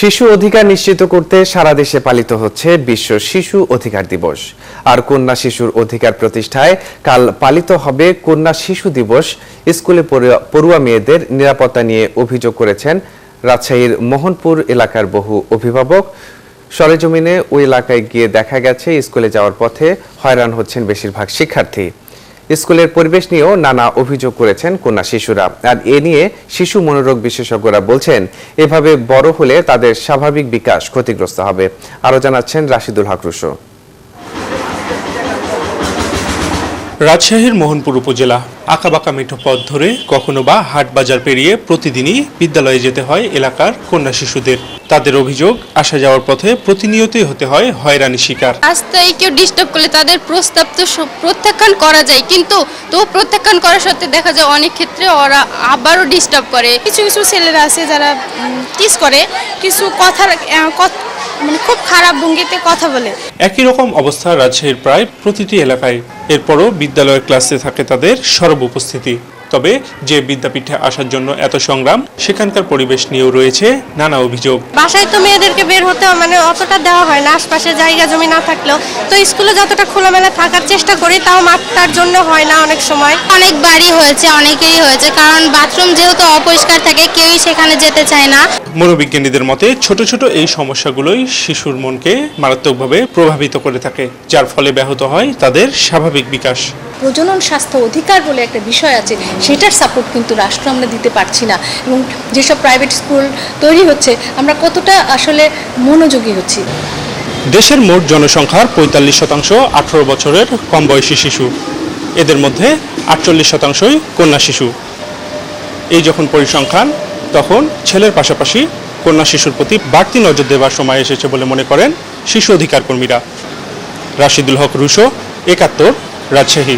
শিশু অধিকার নিশ্চিত করতে সারা দেশে পালিত হচ্ছে বিশ্ব শিশু অধিকার দিবস। আর কন্যা শিশুর অধিকার প্রতিষ্ঠায় কাল পালিত হবে কন্যা শিশু দিবস। স্কুলে পড়ুয়া মেয়েদের নিরাপত্তা নিয়ে অভিযোগ করেছেন রাজশাহীর মোহনপুর এলাকার বহু অভিভাবক। সরেজমিনে ওই এলাকায় গিয়ে দেখা গেছে স্কুলে যাওয়ার পথে হয়রান হচ্ছেন বেশিরভাগ শিক্ষার্থী। স্কুলের পরিবেশ নিয়েও নানা অভিযোগ করেছেন কন্যা শিশুরা। আর এ নিয়ে শিশু মনোরোগ বিশেষজ্ঞরা বলছেন এভাবে বড় হলে তাদের স্বাভাবিক বিকাশ ক্ষতিগ্রস্ত হবে। আরো জানাচ্ছেন রাশিদুল হক রুশো। রাজশাহীর মোহনপুর উপজেলা আঁকাবাঁকা মেঠো পথ ধরে কখনো বা হাট বাজার পেরিয়ে প্রতিদিনই বিদ্যালয়ে যেতে হয় এলাকার কন্যা শিশুদের। তাদের অভিযোগ, আসা যাওয়ার পথে প্রতিনিয়তই হতে হয় হয়রানির শিকার। রাস্তায় কেউ ডিস্টার্ব করলে তাদের প্রস্তাব তো প্রত্যাখ্যান করা যায়, কিন্তু প্রত্যাখ্যান করা সত্ত্বেও দেখা যায় অনেক ক্ষেত্রে ওরা আবারও ডিস্টার্ব করে। কিছু কিছু ছেলেরা আছে যারা কিস করে, কিছু মানে খুব খারাপ ভঙ্গিতে কথা বলে। একই রকম অবস্থা রাজশাহীর প্রায় প্রতিটি এলাকায়। এরপরও বিদ্যালয়ের ক্লাসে থাকে তাদের সরব উপস্থিতি। তবে যে বিদ্যাপীঠে আসার জন্য এত সংগ্রাম, সেখানকার পরিবেশ নিয়েও রয়েছে নানা অভিযোগ। বাসায় তো মেয়েদেরকে বের হতে মানে অতটা দেওয়া হয় না, আশপাশে জায়গা জমি না থাকলেও তো স্কুলে যতটা খোলামেলা থাকার চেষ্টা করি, তাও মাঠটার জন্য হয় না। অনেক সময় অনেক বাড়ি হয়েছে, অনেকেরই হয়েছে, কারণ বাথরুম যেহেতু অপরিষ্কার থাকে কেউই সেখানে যেতে চায় না। মনোবিজ্ঞানীদের মতে ছোট ছোট এই সমস্যাগুলোই শিশুর মনকে মারাত্মকভাবে প্রভাবিত করে থাকে, যার ফলে ব্যাহত হয় তাদের স্বাভাবিক বিকাশ। প্রজনন স্বাস্থ্য অধিকার বলে একটা বিষয় আছে, সেটার সাপোর্ট কিন্তু রাষ্ট্র আমরা দিতে পারছি না। এবং যেসব প্রাইভেট স্কুল তৈরি হচ্ছে, আমরা কতটা আসলে মনোযোগী হচ্ছি। দেশের মোট জনসংখ্যার ৪৫% ১৮ বছরের কম বয়সী শিশু। এদের মধ্যে ৪৮%ই কন্যা শিশু। এই যখন পরিসংখ্যান, তখন ছেলের পাশাপাশি কন্যা শিশুর প্রতি বাড়তি নজর দেওয়ার সময় এসেছে বলে মনে করেন শিশু অধিকার কর্মীরা। রাশিদুল হক রুশো, ৭১, রাজশাহী।